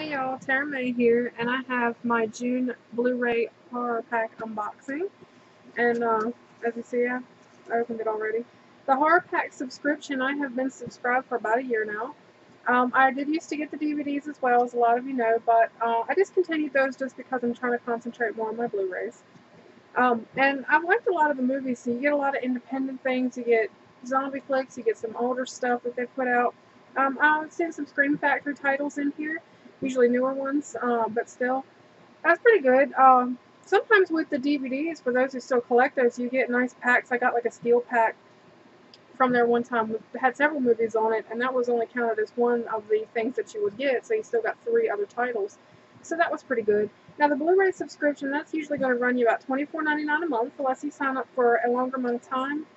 Hey y'all, Tara May here, and I have my June Blu-ray horror pack unboxing. And as you see, I opened it already. The horror pack subscription, I have been subscribed for about a year now. I did used to get the DVDs as well, as a lot of you know, but I discontinued those just because I'm trying to concentrate more on my Blu-rays. And I've liked a lot of the movies, so you get a lot of independent things. You get zombie flicks, you get some older stuff that they put out. I've seen some Scream Factory titles in here, usually newer ones, but still, that's pretty good. Sometimes with the DVDs, for those who still collect those, you get nice packs. I got like a steel pack from there one time. It had several movies on it, and that was only counted as one of the things that you would get, so you still got 3 other titles. So that was pretty good. Now the Blu-ray subscription, that's usually going to run you about $24.99 a month, unless you sign up for a longer amount of time,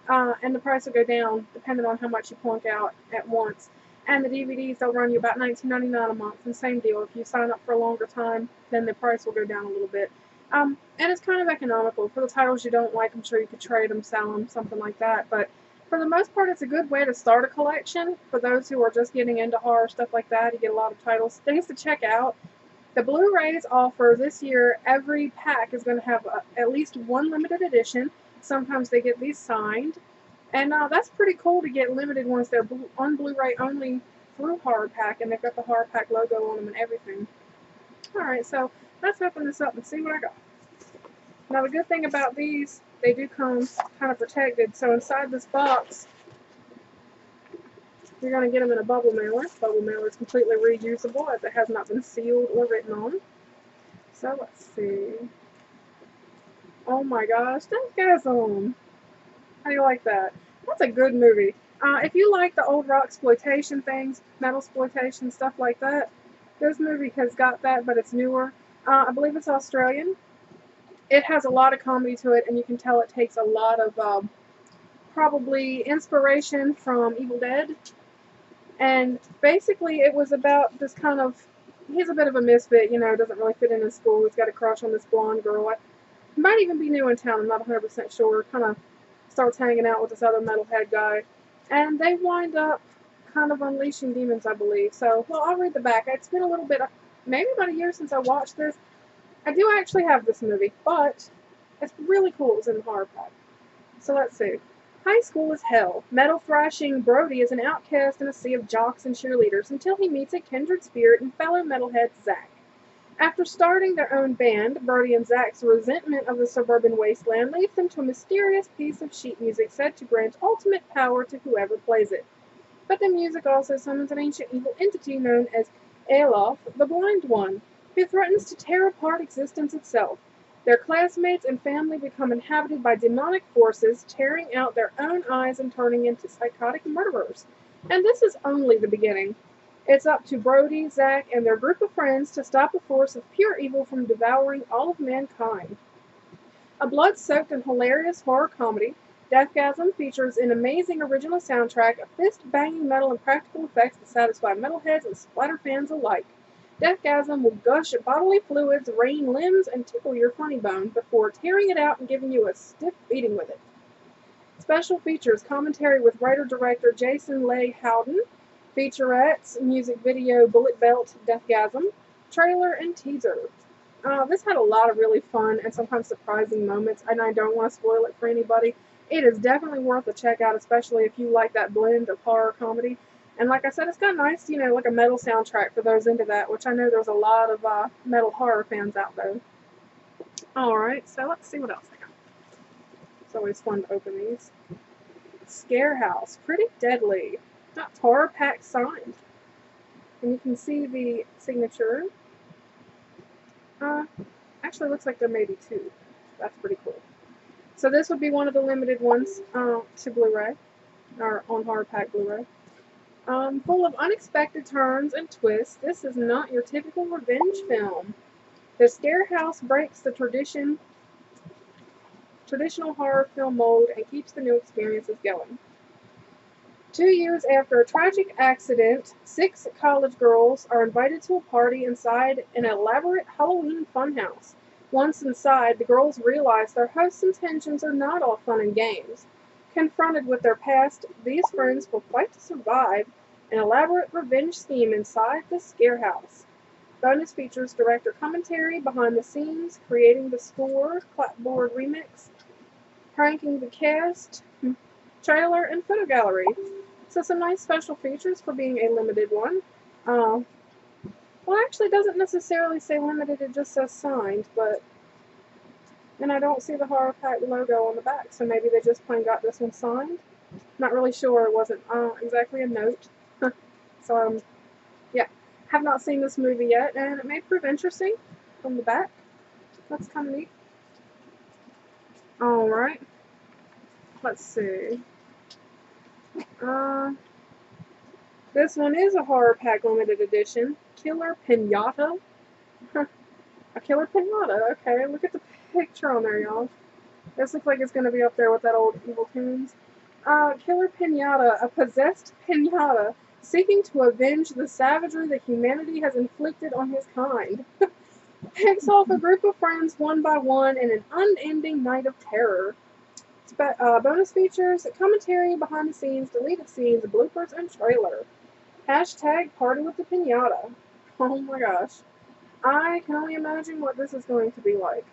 and the price will go down depending on how much you plunk out at once. And the DVDs, they'll run you about $19.99 a month, and same deal. If you sign up for a longer time, then the price will go down a little bit. And it's kind of economical. For the titles you don't like, I'm sure you could trade them, sell them, something like that. But for the most part, it's a good way to start a collection. For those who are just getting into horror, stuff like that, you get a lot of titles. Things to check out. The Blu-rays offer this year, every pack is going to have at least one limited edition. Sometimes they get these signed. And that's pretty cool to get limited ones. They're on Blu-ray only through Horror Pack, and they've got the Horror Pack logo on them and everything. Alright, so let's open this up and see what I got. Now the good thing about these, they do come kind of protected. So inside this box, you're going to get them in a bubble mailer. Bubble mailer is completely reusable as it has not been sealed or written on. So let's see. Oh my gosh, that guy's on. How do you like that? That's a good movie. If you like the old rock exploitation things, metal exploitation, stuff like that, this movie has got that, but it's newer. I believe it's Australian. It has a lot of comedy to it, and you can tell it takes a lot of probably inspiration from Evil Dead. And basically it was about this kind of, he's a bit of a misfit, you know, doesn't really fit in his school. He's got a crush on this blonde girl. It might even be new in town, I'm not 100% sure. Kind of starts hanging out with this other metalhead guy, and they wind up kind of unleashing demons, I believe. So, well, I'll read the back. It's been a little bit, maybe about a year since I watched this. I do actually have this movie, but it's really cool. It was in the horror pack. So let's see. High school is hell. Metal-thrashing Brody is an outcast in a sea of jocks and cheerleaders until he meets a kindred spirit and fellow metalhead Zach. After starting their own band, Brody and Zach's resentment of the suburban wasteland leads them to a mysterious piece of sheet music said to grant ultimate power to whoever plays it. But the music also summons an ancient evil entity known as Elof, the Blind One, who threatens to tear apart existence itself. Their classmates and family become inhabited by demonic forces, tearing out their own eyes and turning into psychotic murderers. And this is only the beginning. It's up to Brody, Zach, and their group of friends to stop a force of pure evil from devouring all of mankind. A blood-soaked and hilarious horror comedy, Deathgasm features an amazing original soundtrack, a fist-banging metal and practical effects that satisfy metalheads and splatter fans alike. Deathgasm will gush bodily fluids, rain limbs, and tickle your funny bone before tearing it out and giving you a stiff beating with it. Special features commentary with writer-director Jason Leigh Howden, featurettes, music video, Bullet Belt, Deathgasm, trailer, and teaser. This had a lot of really fun and sometimes surprising moments, and I don't want to spoil it for anybody. It is definitely worth a check out, especially if you like that blend of horror comedy. And like I said, it's got a nice, you know, like a metal soundtrack for those into that, which I know there's a lot of metal horror fans out there. Alright, so let's see what else I got. It's always fun to open these. Scare House, pretty deadly. Got horror pack signed. And you can see the signature. Actually looks like there may be 2. That's pretty cool. So this would be one of the limited ones to Blu-ray, or on horror pack Blu-ray. Full of unexpected turns and twists, this is not your typical revenge film. The Scare House breaks the traditional horror film mold and keeps the new experiences going. 2 years after a tragic accident, 6 college girls are invited to a party inside an elaborate Halloween funhouse. Once inside, the girls realize their host's intentions are not all fun and games. Confronted with their past, these friends will fight to survive an elaborate revenge scheme inside the Scare House. Bonus features director commentary, behind the scenes, creating the score, clapboard remix, pranking the cast, trailer, and photo gallery. So some nice special features for being a limited one. Well, actually, it doesn't necessarily say limited, it just says signed, but and I don't see the Horror Pack logo on the back, so maybe they just plain got this one signed. Not really sure, it wasn't exactly a note. So, yeah, have not seen this movie yet, and it may prove interesting from the back. That's kind of neat. Alright, let's see. This one is a Horror Pack limited edition. Killer Pinata. A Killer Pinata, okay, look at the picture on there, y'all. This looks like it's going to be up there with that old Evil Tunes. Killer Pinata, a possessed pinata, seeking to avenge the savagery that humanity has inflicted on his kind. Picks off a group of friends one by one in an unending night of terror. Bonus features, commentary, behind the scenes, deleted scenes, bloopers, and trailer. Hashtag party with the pinata. Oh my gosh. I can only imagine what this is going to be like.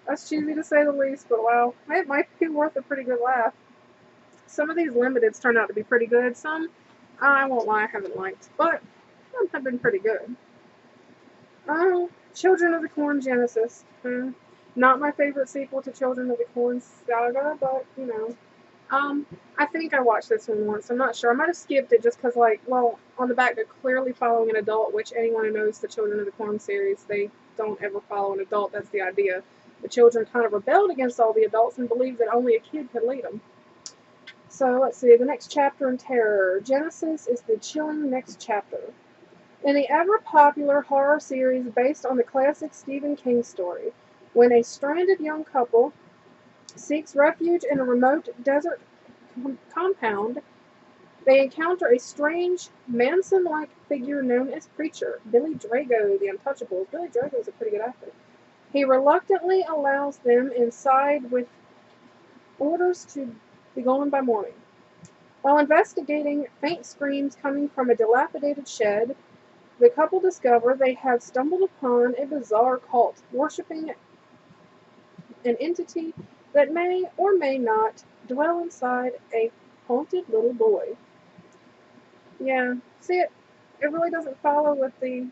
That's cheesy to say the least, but wow, it might be worth a pretty good laugh. Some of these limiteds turned out to be pretty good. Some, I won't lie, I haven't liked, but some have been pretty good. Children of the Corn Genesis. Not my favorite sequel to Children of the Corn saga, but, you know. I think I watched this one once. I'm not sure. I might have skipped it just because, like, well, on the back they're clearly following an adult, which anyone who knows the Children of the Corn series, they don't ever follow an adult. That's the idea. The children kind of rebelled against all the adults and believed that only a kid could lead them. So, let's see. The next chapter in terror. Genesis is the chilling next chapter. In the ever-popular horror series based on the classic Stephen King story, when a stranded young couple seeks refuge in a remote desert compound, they encounter a strange, Manson-like figure known as Preacher, Billy Drago, the Untouchables. Billy Drago is a pretty good actor. He reluctantly allows them inside with orders to be gone by morning. While investigating faint screams coming from a dilapidated shed, the couple discover they have stumbled upon a bizarre cult, worshipping an entity that may or may not dwell inside a haunted little boy. Yeah, see, it really doesn't follow with the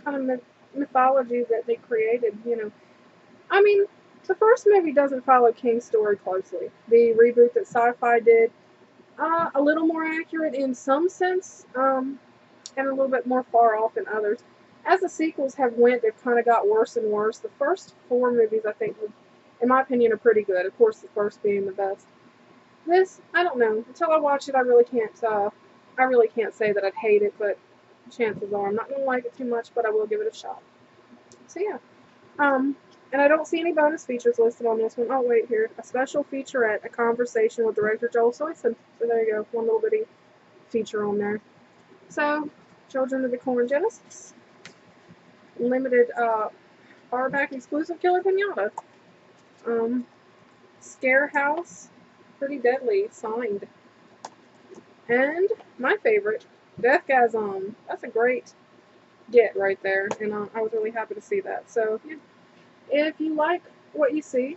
kind of mythology that they created, you know. I mean, the first movie doesn't follow King's story closely. The reboot that Sci-Fi did, a little more accurate in some sense, and a little bit more far off in others. As the sequels have went, they've kind of got worse and worse. The first 4 movies, I think, in my opinion, are pretty good. Of course, the first being the best. This, I don't know. Until I watch it, I really can't say that I'd hate it, but chances are I'm not going to like it too much, but I will give it a shot. So, yeah. And I don't see any bonus features listed on this one. Oh, wait, here. A special featurette, a conversation with director Joel Soyson. So there you go. One little bitty feature on there. So, Children of the Corn Genesis. Limited, hardback exclusive Killer Pinata. Scare House. Pretty Deadly. Signed. And my favorite, Deathgasm. That's a great get right there. And I was really happy to see that. So, yeah. If you like what you see,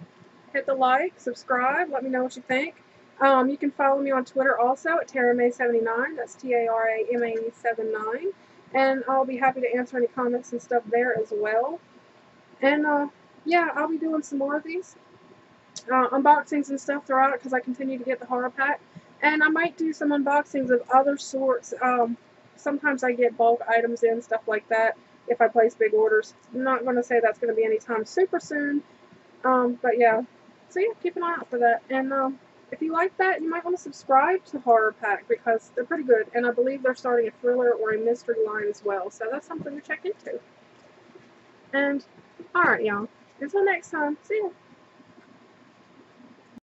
hit the like, subscribe, let me know what you think. You can follow me on Twitter also at TaraMay79. That's TARAMAE79. And I'll be happy to answer any comments and stuff there as well. And, yeah, I'll be doing some more of these unboxings and stuff throughout it because I continue to get the horror pack. And I might do some unboxings of other sorts. Sometimes I get bulk items in, stuff like that, if I place big orders. I'm not going to say that's going to be anytime super soon. But yeah. So yeah, keep an eye out for that. And if you like that, you might want to subscribe to Horror Pack because they're pretty good. And I believe they're starting a thriller or a mystery line as well. So that's something to check into. And, alright y'all. Until next time, see ya.